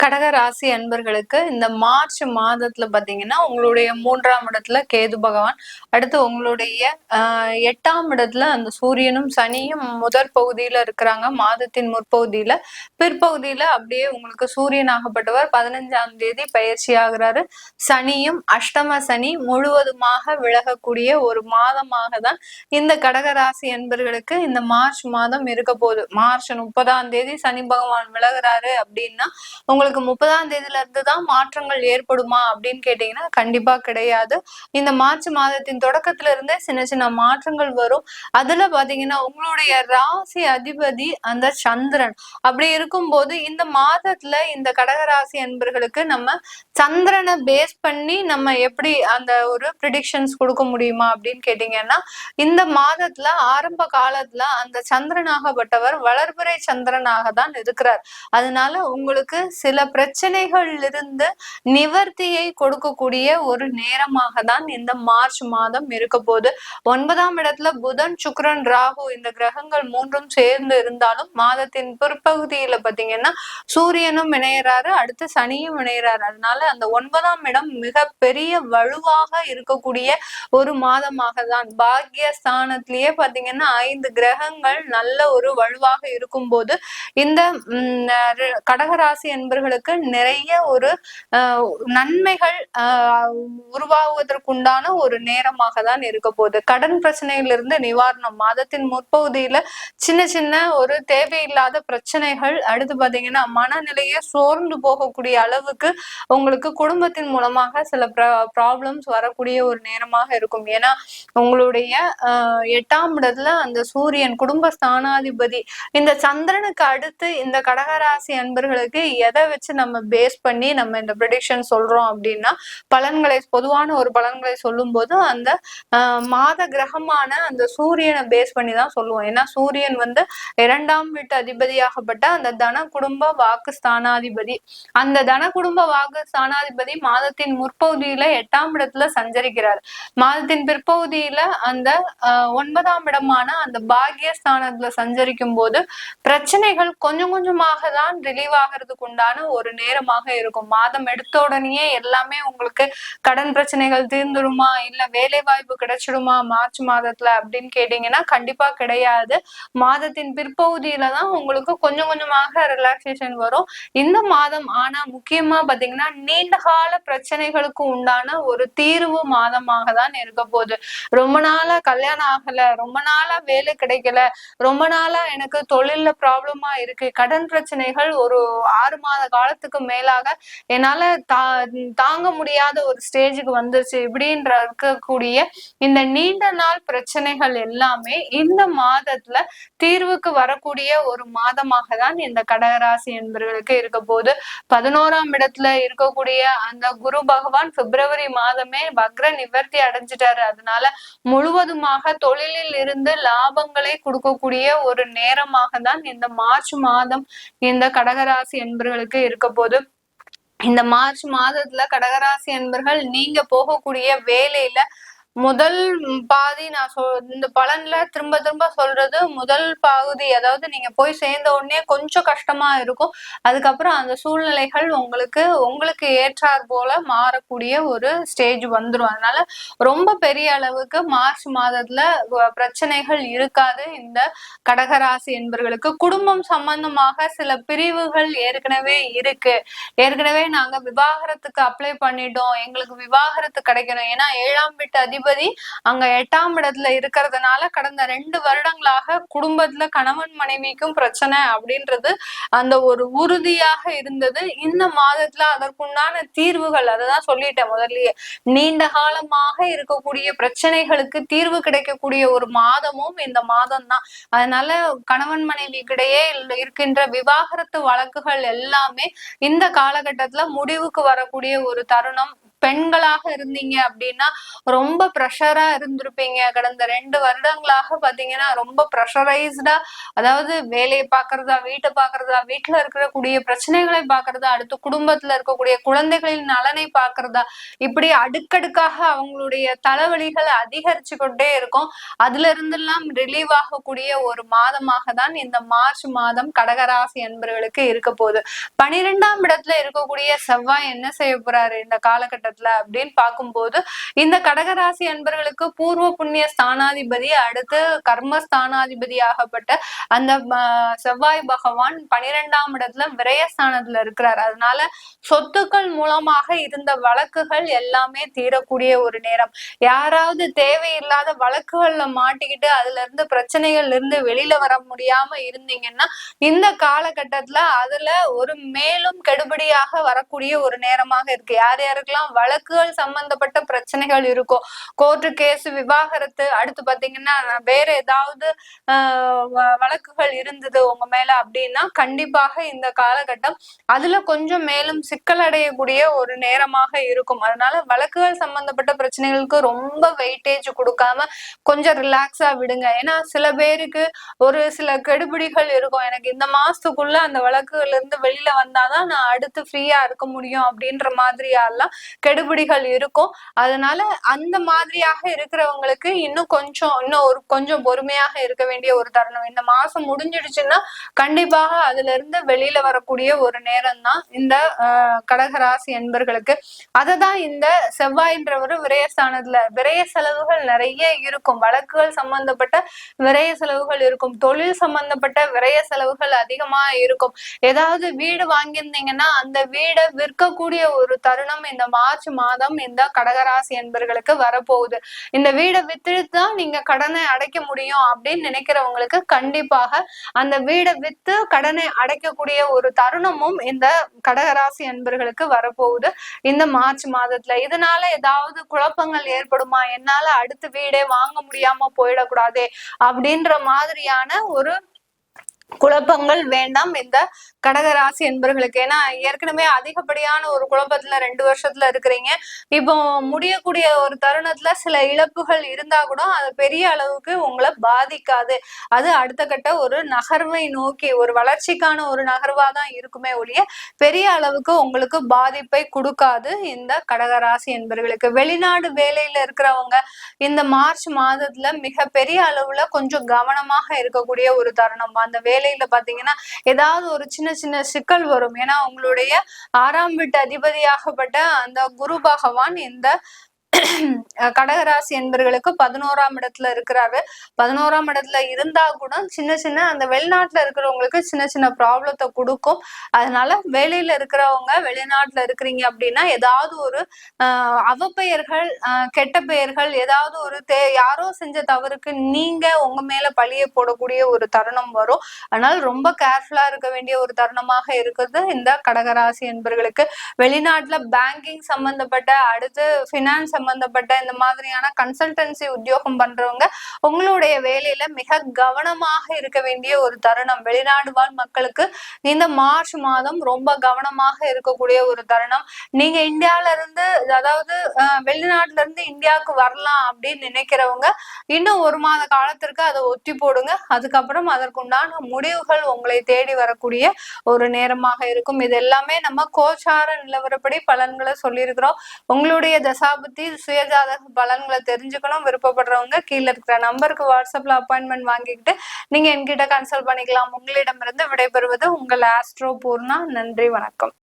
கடக ராசி அன்பர்களுக்கு இந்த மார்ச் மாதத்துல பாத்தீங்கன்னா உங்களுடைய 3ஆம் இடத்துல கேது பகவான், அடுத்து உங்களுடைய 8ஆம் இடத்துல அந்த சூரியனும் சனியும் முதற் பகுதியில இருக்கிறாங்க. மாதத்தின் முற்பகுதியில, பிற்பகுதியில அப்படியே உங்களுக்கு சூரியன் ஆகப்பட்டவர் 15ஆம் தேதி பயிற்சி ஆகிறாரு. சனியும் அஷ்டம சனி முழுவதுமாக விலகக்கூடிய ஒரு மாதமாக தான் இந்த கடகராசி அன்பர்களுக்கு இந்த மார்ச் மாதம் இருக்க போகுது. மார்ச் 30ஆம் தேதி சனி பகவான் விலகுறாரு அப்படின்னா உங்களுக்கு 30ஆம் தேதியில இருந்துதான் மாற்றங்கள் ஏற்படுமா அப்படின்னு கேட்டீங்கன்னா கண்டிப்பா கிடையாது. இந்த மார்ச் மாதத்தின் தொடக்கத்துல இருந்தே சின்ன சின்ன மாற்றங்கள் வரும். அதுல பாத்தீங்கன்னா உங்களுடைய ராசி அதிபதி அந்த சந்திரன். அப்படி இருக்கும்போது இந்த மாதத்துல இந்த கடகராசி அன்பர்களுக்கு நம்ம சந்திரனை பேஸ் பண்ணி நம்ம எப்படி அந்த ஒரு ப்ரிடிக்ஷன்ஸ் கொடுக்க முடியுமா அப்படின்னு கேட்டீங்கன்னா, இந்த மாதத்துல ஆரம்ப காலத்துல அந்த சந்திரனாகப்பட்டவர் வளர்பிறை சந்திரனாக தான் இருக்கிறார். அதனால உங்களுக்கு சில பிரச்சனைகள் இருந்து நிவர்த்தியை கொடுக்கக்கூடிய ஒரு நேரமாக தான் இந்த மார்ச் மாதம் இருக்க போகுது. 9ஆம் இடத்துல புதன், சுக்கிரன், ராகு இந்த கிரகங்கள் மூன்றும் சேர்ந்து இருந்தாலும் மாதத்தின் பிற்பகுதியில பாத்தீங்கன்னா சூரியனும் இணையறாரு, அடுத்து சனியும் இணையறாரு. அதனால அந்த 9ஆம் இடம் மிக பெரிய வலுவாக இருக்கக்கூடிய ஒரு மாதமாக தான். பாக்கிய ஸ்தானத்திலேயே பாத்தீங்கன்னா 5 கிரகங்கள் நல்ல ஒரு வலுவாக இருக்கும் போது இந்த கடகராசி என்பர்களுக்கு நிறைய ஒரு நன்மைகள் உருவாகுவதற்குண்டான ஒரு நேரமாக தான் இருக்க போகுது. கடன் பிரச்சனையிலிருந்து நிவாரணம் மாதத்தின் முற்பகுதியில சின்ன சின்ன ஒரு தேவையில்லாத பிரச்சனைகள், அடுத்து பாத்தீங்கன்னா மனநிலையே சோர்ந்து போகக்கூடிய அளவுக்கு உங்களுக்கு குடும்பத்தின் மூலமாக சில ப்ராப்ளம்ஸ் வரக்கூடிய ஒரு நேரமாக இருக்கும். ஏன்னா உங்களுடைய 8ஆம் இடத்துல அந்த சூரியன் குடும்ப ஸ்தானாதிபதி. இந்த சந்திரனுக்கு அடுத்து இந்த கடகராசி அன்பர்களுக்கு எதை வச்சு நம்ம பேஸ் பண்ணி நம்ம இந்த ப்ரெடிக்ஷன் சொல்றோம் அப்படின்னா, பொதுவான ஒரு பலன்களை சொல்லும் போது அந்த மாத கிரகமான அந்த சூரியனை பேஸ் பண்ணி தான் சொல்லுவோம். ஏன்னா சூரியன் வந்து 2ஆம் வீட்டு அதிபதியாகப்பட்ட அந்த தன குடும்ப வாக்கு ஸ்தானாதிபதி. அந்த தன குடும்ப வாக்கு ஸ்தானாதிபதி மாதத்தின் முற்பகுதியில 8ஆம் இடத்துல சஞ்சரிக்கிறார். மாதத்தின் பிற்பகுதியில அந்த 9ஆம் இடமான அந்த பாக்கிய ஸ்தானத்துல சஞ்சரிக்கும் போது பிரச்சனைகள் கொஞ்சம் கொஞ்சமாக தான் ரிலீவ் ஆகிறதுக்கு உண்டான ஒரு நேரமாக இருக்கும். மாதம் எடுத்த உடனேயே எல்லாமே உங்களுக்கு கடன் பிரச்சனைகள் தீர்ந்துடுமா, இல்ல வேலை வாய்ப்பு கிடைச்சிடுமா மார்ச் மாதத்துல அப்படின்னு கேட்டீங்கன்னா கண்டிப்பா கிடையாது. மாதத்தின் பிற்பகுதியில தான் உங்களுக்கு கொஞ்சம் கொஞ்சமாக ரிலாக்ஸேஷன் வரும் இந்த மாதம். ஆனா முக்கியமா பாத்தீங்கன்னா நீண்ட கால பிரச்சனைகளுக்கு உண்டான ஒரு தீர்வு மாதமாக தான் இருக்க போகுது. ரொம்ப நாளா கல்யாணம் ஆகல, ரொம்ப நாளா வேலை கிடைக்கல, ரொம்ப நாளா எனக்கு தொழில்ல ப்ராப்ளமா இருக்கு, கடன் பிரச்சனைகள் ஒரு 6 மாத காலத்துக்கு மேலாக என்னால தாங்க முடியாத ஒரு ஸ்டேஜுக்கு வந்துருச்சு இப்படின்ற இருக்கக்கூடிய இந்த நீண்ட நாள் பிரச்சனைகள் எல்லாமே இந்த மாதத்துல தீர்வுக்கு வரக்கூடிய ஒரு மாதமாக தான் இந்த கடகராசி என்பவர்களுக்கு இருக்க போது. 11ஆம் இடத்துல இருக்கக்கூடிய அந்த குரு பகவான் பிப்ரவரி மாதமே வக்ர நிவர்த்தி அடைஞ்சிட்டாரு. அதனால முழுவதுமாக தொழிலில் இருந்து லாபங்களை கொடுக்கக்கூடிய ஒரு நேரமாக தான் இந்த மார்ச் மாதம் இந்த கடகராசி என்பர்களுக்கு இருக்க போது. இந்த மார்ச் மாதத்துல கடகராசி என்பர்கள் நீங்க போகக்கூடிய வேலையில முதல் பாதி நான் இந்த பலன்ல திரும்ப திரும்ப சொல்றது முதல் பகுதி, அதாவது நீங்க போய் சேர்ந்த உடனே கொஞ்சம் கஷ்டமா இருக்கும். அதுக்கப்புறம் அந்த சூழ்நிலைகள் உங்களுக்கு ஏற்றார் போல மாறக்கூடிய ஒரு ஸ்டேஜ் வந்துடும். அதனால ரொம்ப பெரிய அளவுக்கு மார்ச் மாதத்துல பிரச்சனைகள் இருக்காது இந்த கடகராசி என்பர்களுக்கு. குடும்பம் சம்பந்தமாக சில பிரிவுகள் ஏற்கனவே இருக்கு. ஏற்கனவே நாங்க விவாகரத்துக்கு அப்ளை பண்ணிட்டோம், எங்களுக்கு விவாகரத்து கிடைக்கணும். ஏன்னா 7ஆம் வீட்டு அதிபதி அங்க 8ஆம் இடத்துல இருக்கிறதுனால கடந்த 2 வருடங்களாக குடும்பத்துல கணவன் மனைவிக்கும் பிரச்சனை அப்படின்றது அந்த ஒரு உறுதியாக இருந்தது. இந்த மாதத்துல அதற்குண்டான தீர்வுகள், அததான் சொல்லிட்டேன் முதல்லயே, நீண்ட காலமாக இருக்கக்கூடிய பிரச்சனைகளுக்கு தீர்வு கிடைக்கக்கூடிய ஒரு மாதமும் இந்த மாதம் தான். அதனால கணவன் மனைவிக்கிடையே இருக்கின்ற விவாகரத்து வழக்குகள் எல்லாமே இந்த காலகட்டத்துல முடிவுக்கு வரக்கூடிய ஒரு தருணம். பெண்களாக இருந்தீங்க அப்படின்னா ரொம்ப ப்ரெஷரா இருந்திருப்பீங்க. கடந்த 2 வருடங்களாக பாத்தீங்கன்னா ரொம்ப ப்ரெஷரைஸ்டா, அதாவது வேலையை பாக்குறதா, வீட்டை பாக்குறதா, வீட்டுல இருக்கக்கூடிய பிரச்சனைகளை பாக்குறதா, அடுத்து குடும்பத்துல இருக்கக்கூடிய குழந்தைகளின் நலனை பாக்குறதா, இப்படி அடுக்கடுக்காக அவங்களுடைய தலைவலிகள் அதிகரிச்சு கொண்டே இருக்கும். அதுல இருந்தெல்லாம் ரிலீவ் ஆகக்கூடிய ஒரு மாதமாக தான் இந்த மார்ச் மாதம் கடகராசி என்பவர்களுக்கு இருக்க போகுது. 12ஆம் இடத்துல இருக்கக்கூடிய செவ்வாய் என்ன செய்ய போறாரு இந்த காலகட்டத்துல அப்படின்னு பார்க்கும்போது, இந்த கடகராசி என்பவர்களுக்கு பூர்வ புண்ணிய ஸ்தானாதிபதி, அடுத்து கர்ம ஸ்தானாதிபதி ஆகப்பட்ட அந்த செவ்வாய் பகவான் 12ஆம் இடத்துல விரயஸ்தானத்துல இருக்கிறார். அதனால சொத்துக்கள் மூலமாக இருந்த வழக்குகள் எல்லாமே தீரக்கூடிய ஒரு நேரம். யாராவது தேவையில்லாத வழக்குகள்ல மாட்டிக்கிட்டு அதுல இருந்து பிரச்சனைகள்ல இருந்து வெளியில வர முடியாம இருந்தீங்கன்னா இந்த காலகட்டத்துல அதுல ஒரு மேலும் கெடுபடியாக வரக்கூடிய ஒரு நேரமாக இருக்கு. யார் யாருக்கெல்லாம் வழக்குகள் சம்பந்தப்பட்ட பிரச்சனைகள் இருக்கும், கோர்ட்டு கேஸ், விவாகரத்து, அடுத்து பாத்தீங்கன்னா வேற ஏதாவது வழக்குகள் இருந்தது உங்க மேல அப்படின்னா கண்டிப்பாக இந்த காலகட்டம் அதுல கொஞ்சம் மேலும் சிக்கல் அடையக்கூடிய ஒரு நேரமாக இருக்கும். அதனால வழக்குகள் சம்பந்தப்பட்ட பிரச்சனைகளுக்கு ரொம்ப வெயிட்டேஜ் கொடுக்காம கொஞ்சம் ரிலாக்ஸா விடுங்க. ஏன்னா சில பேருக்கு ஒரு சில கெடுபிடிகள் இருக்கும், எனக்கு இந்த மாசத்துக்குள்ள அந்த வழக்குகள்ல இருந்து வெளியில வந்தாதான் நான் அடுத்து ஃப்ரீயா இருக்க முடியும் அப்படின்ற மாதிரியாலாம் கெடுபிடிகள் இருக்கும். அதனால அந்த மாதிரியாக இருக்கிறவங்களுக்கு இன்னும் கொஞ்சம் பொறுமையாக இருக்க வேண்டிய ஒரு தருணம். இந்த மாசம் முடிஞ்சிடுச்சுன்னா கண்டிப்பாக அதுல இருந்து வெளியில வரக்கூடிய ஒரு நேரம் தான் இந்த கடகராசி என்பர்களுக்கு. அததான் இந்த செவ்வாயின்றவர் விரயஸ்தானத்துல விரய செலவுகள் நிறைய இருக்கும். வழக்குகள் சம்பந்தப்பட்ட விரய செலவுகள் இருக்கும், தொழில் சம்பந்தப்பட்ட விரய செலவுகள் அதிகமா இருக்கும். ஏதாவது வீடு வாங்கியிருந்தீங்கன்னா அந்த வீடை விற்கக்கூடிய ஒரு தருணம் இந்த மார்ச் மாதம் இந்த கடகராசி என்பர்களுக்கு வரப்போகுது. இந்த வீடை வித்துதான் நீங்க கடனை அடைக்க முடியும் அப்படின்னு நினைக்கிறவங்களுக்கு கண்டிப்பாக அந்த வீடை வித்து கடனை அடைக்கக்கூடிய ஒரு தருணமும் இந்த கடகராசி என்பர்களுக்கு வரப்போகுது இந்த மார்ச் மாதத்துல. இதனால ஏதாவது குழப்பங்கள் ஏற்படுமா, என்னால அடுத்த வீடே வாங்க முடியாம போயிடக்கூடாதே அப்படின்ற மாதிரியான ஒரு குழப்பங்கள் வேண்டாம் இந்த கடகராசி என்பர்களுக்கு. ஏன்னா ஏற்கனவே அதிகப்படியான ஒரு குழப்பத்துல 2 வருஷத்துல இருக்கிறீங்க. இப்போ முடியக்கூடிய ஒரு தருணத்துல சில இழப்புகள் இருந்தா கூட அது பெரிய அளவுக்கு உங்களை பாதிக்காது. அது அடுத்த கட்ட ஒரு நகர்வை நோக்கி ஒரு வளர்ச்சிக்கான ஒரு நகர்வா தான் இருக்குமே ஒழிய பெரிய அளவுக்கு உங்களுக்கு பாதிப்பை கொடுக்காது இந்த கடகராசி என்பர்களுக்கு. வெளிநாடு வேலையில இருக்கிறவங்க இந்த மார்ச் மாதத்துல மிக பெரிய அளவுல கொஞ்சம் கவனமாக இருக்கக்கூடிய ஒரு தருணம். அந்த வேலையில பாத்தீங்கன்னா ஏதாவது ஒரு சின்ன சின்ன சிக்கல் வரும். ஏன்னா உங்களுடைய 6ஆம் வீட்டு அதிபதியாகப்பட்ட அந்த குரு பகவான் இந்த கடகராசி என்பர்களுக்கு 11ஆம் இடத்துல இருக்கிறாரு. 11ஆம் இடத்துல இருந்தா கூட சின்ன அந்த வெளிநாட்டுல இருக்கிறவங்களுக்கு சின்ன ப்ராப்ளத்தை கொடுக்கும். அதனால வேலையில இருக்கிறவங்க வெளிநாட்டுல இருக்கிறீங்க அப்படின்னா ஏதாவது ஒரு அவப்பெயர்கள், கெட்ட பெயர்கள், ஏதாவது ஒரு யாரோ செஞ்ச தவறுக்கு நீங்க உங்க மேல பழிய போடக்கூடிய ஒரு தருணம் வரும். அதனால ரொம்ப கேர்ஃபுல்லா இருக்க வேண்டிய ஒரு தருணமாக இருக்குது இந்த கடகராசி என்பர்களுக்கு. வெளிநாட்டுல பேங்கிங் சம்பந்தப்பட்ட, அடுத்து பினான்ஸ் சம்பந்தப்பட்ட இந்த மாதிரியான கன்சல்டன்சி உத்தியோகம் பண்றவங்க உங்களுடைய வேலையில மிக கவனமாக இருக்க வேண்டிய ஒரு தருணம். வெளிநாடு வாழ் மக்களுக்கு இந்த மார்ச் மாதம் ரொம்ப கவனமாக இருக்கக்கூடிய ஒரு தருணம். நீங்க இந்தியால இருந்து, அதாவது வெளிநாட்டுல இருந்து இந்தியாவுக்கு வரலாம் அப்படின்னு நினைக்கிறவங்க இன்னும் 1 மாத காலத்திற்கு அதை ஒத்தி போடுங்க. அதுக்கப்புறம் அதற்குண்டான முடிவுகள் உங்களை தேடி வரக்கூடிய ஒரு நேரமாக இருக்கும். இது எல்லாமே நம்ம கோச்சார நிலவரப்படி பலன்களை சொல்லியிருக்கிறோம். உங்களுடைய தசாபுத்தி சுயஜாதக பலன்களை தெரிஞ்சுக்கணும் விருப்பப்படுறவங்க கீழே இருக்கிற நம்பருக்கு வாட்ஸ்அப்ல அப்பாயின்மெண்ட் வாங்கிக்கிட்டு நீங்க என்கிட்ட கன்சல்ட் பண்ணிக்கலாம். உங்களிடமிருந்து விடைபெறுவது உங்கள் ஆஸ்ட்ரோ பூர்ணா. நன்றி, வணக்கம்.